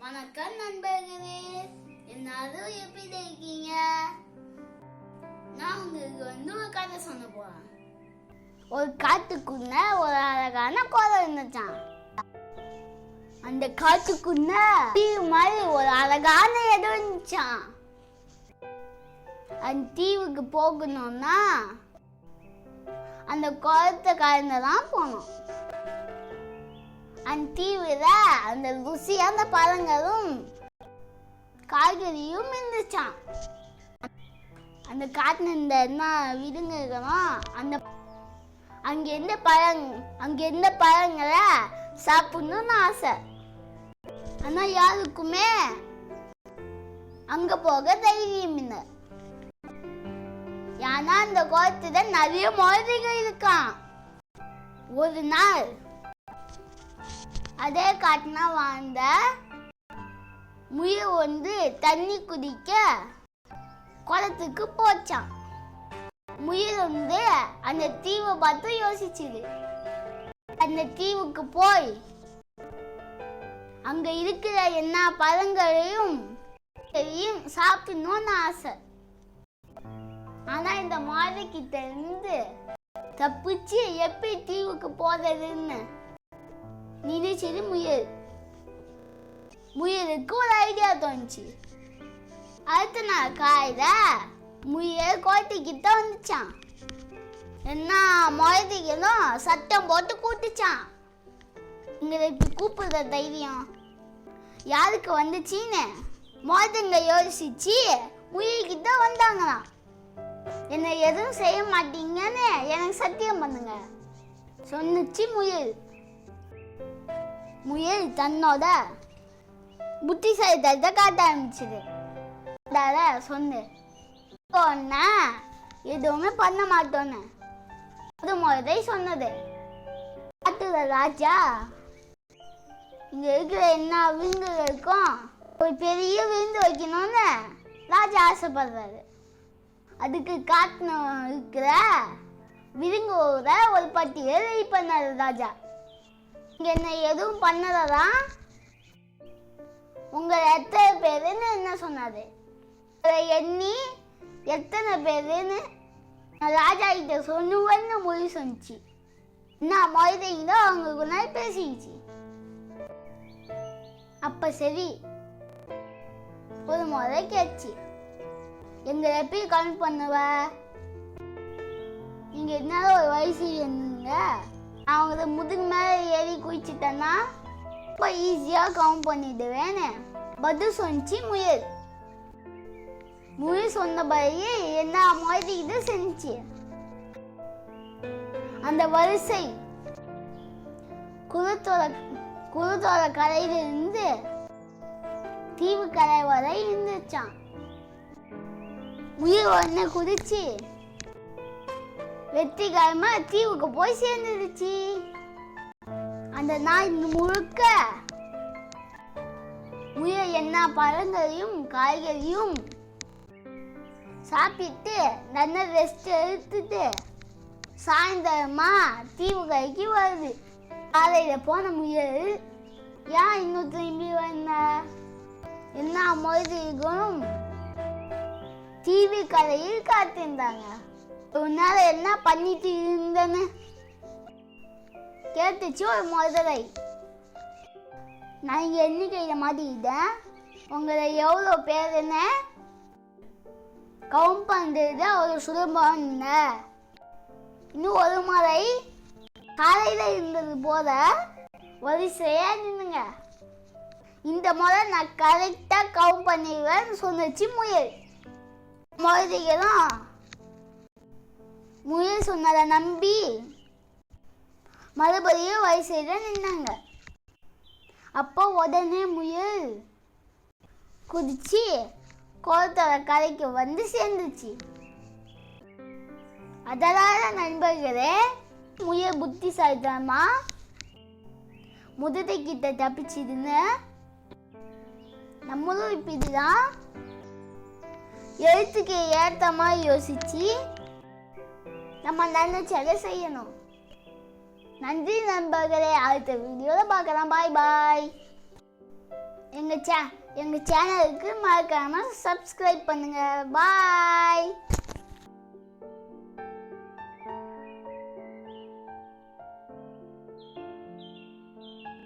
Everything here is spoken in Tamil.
வணக்கம் நண்பர்களே, எல்லாரும் எப்படி இருக்கீங்க? நான் உங்களுக்கு ஒரு கதை சொல்ல போறேன். ஒரு காட்டுக்குள்ள ஒரு அழகான கோலம் இருந்துச்சான். அந்த காட்டுக்குள்ள தீவு மாதிரி ஒரு அழகான இடம் இருந்துச்சான். அந்த தீவுக்கு போகணும்னா அந்த குளத்தை கடந்துதான் போனோம். அந்த தீவுல அந்த ருசியான பழங்களும் காய்கறியும் இருந்துச்சான். அந்த காட்டுல இந்த என்ன விடுங்க அந்த அங்க இருந்த பழங்களை சாப்பிடணும்னு ஆசை. ஆனா யாருக்குமே அங்க போக தைரியம் இல்லை. ஏன்னா அந்த குளத்துல நிறைய மொழிகள் இருக்கான். ஒரு நாள் அதே காட்டுனா வாழ்ந்த முயல் தண்ணி குடிக்க குளத்துக்கு போச்சான். முயல் அந்த தீவை பார்த்து யோசிச்சுது. அந்த தீவுக்கு போய் அங்க இருக்கிற என்ன பழங்களையும் சாப்பிடணும்னு ஆசை. ஆனா இந்த மாதிரி கிட்ட இருந்து தப்பிச்சு எப்படி தீவுக்கு போறதுன்னு நினைச்சது முயலுக்கு ஒரு ஐடியா தோணுச்சு. அடுத்த நாள் காலையில முயல் கோட்டைக்கிட்ட வந்துச்சான். என்ன முயலுகளும் சத்தம் போட்டு கூட்டுச்சான். இங்களை இப்படி கூப்பிடுற தைரியம் யாருக்கு வந்துச்சின்னு முயலுங்க யோசிச்சு முயல்கிட்ட வந்தாங்களாம். என்ன எதுவும் செய்ய மாட்டீங்கன்னு எனக்கு சத்தியம் பண்ணுங்க சொன்னிச்சு முயல். முயல் தன்னோட புத்திசாலித்தனத்தை காட்ட ஆரம்பிச்சது. சொன்னேன் எதுவுமே பண்ண மாட்டோன்னு அது முறை சொன்னது. காட்டுற ராஜா இங்க இருக்கிற என்ன விருந்துகளுக்கும் ஒரு பெரிய விருந்து வைக்கணும்னு ராஜா ஆசைப்படுறாரு. அதுக்கு காட்டுல இருக்கிற விருந்தோட ஒரு பட்டியலை ரெடி பண்ணாரு ராஜா. இங்க என்ன எதுவும் பண்ணதா உங்களை எத்தனை பேருன்னு என்ன சொன்னாரு. எண்ணி எத்தனை பேருன்னு ராஜா கிட்ட சொன்னுவன்னு மொழி சொன்னிச்சு. என்ன மொழிதோ அவங்களுக்கு பேசிக்கிச்சு. அப்ப சரி ஒரு முறை கேட்சி, எங்க எப்படி கவுண்ட் பண்ணுவ? நீங்க என்ன ஒரு வயசு என்னங்க அவங்க முதுகு மேல ஏறி குளிச்சுட்டேன்னா இப்போ ஈஸியா கவுண்ட் பண்ணிடுவேன்னு பதில் சொன்னிச்சு முயல். முயல் சொன்னபடி என்ன மாதிரி இது செஞ்சு அந்த வரிசை குளத்தோட கரையில இருந்து தீவு கரை வரை இருந்துச்சான். முயல் உடனே குதிச்சு வெற்றிகரமா தீவுக்கு போய் சேர்ந்துருச்சு. அந்த நாள் முழுக்க முயல் என்ன பழங்களையும் காய்கறியும் சாப்பிட்டு நல்ல ரெஸ்ட் எடுத்துட்டு சாயந்தரமா தீவு கரைக்கு வருது. காலையில போன முயல் ஏன் இன்னும் திரும்பி வந்த என்ன மொழிகளும் தீவு கரையில் காத்திருந்தாங்க. உன்னால என்ன பண்ணிட்டு இருந்தன்னு கேட்டுச்சு ஒரு முதலை. நான் இங்க எண்ணிக்கையில மாட்டிக்கிட்டேன். உங்களை எவ்வளோ பேருன்னு கவுண்ட் பண்றது ஒரு சுலபம் இல்லை. இன்னும் ஒரு முறை காலையில இருந்தது போல வரிசையா நின்னுங்க. இந்த முறை நான் கரெக்டா கவுண்ட் பண்ணிடுவேன்னு சொன்னிச்சு முயல். முதலைகளும் முயல் சொன்னதை நம்பி மறுபடியும் வரிசையில நின்னாங்க. அப்போ உடனே முயல் குதிச்சு குளத்தோட கரைக்கு வந்து சேர்ந்துச்சு. அதனால நண்பர்களே, முயல் புத்திசாலித்தனமா முதலை கிட்ட தப்பிச்சுதுன்னு நம்மளும் இப்படிதான் எழுத்துக்கு ஏற்ற மாதிரி யோசிச்சு நம்ம நினைச்சதை செய்யணும். நன்றி நண்பர்களே, அடுத்த வீடியோவில் பார்க்கலாம். பாய் பாய். எங்க எங்க சேனலுக்கு மறக்காம சப்ஸ்கிரைப் பண்ணுங்க. பாய்.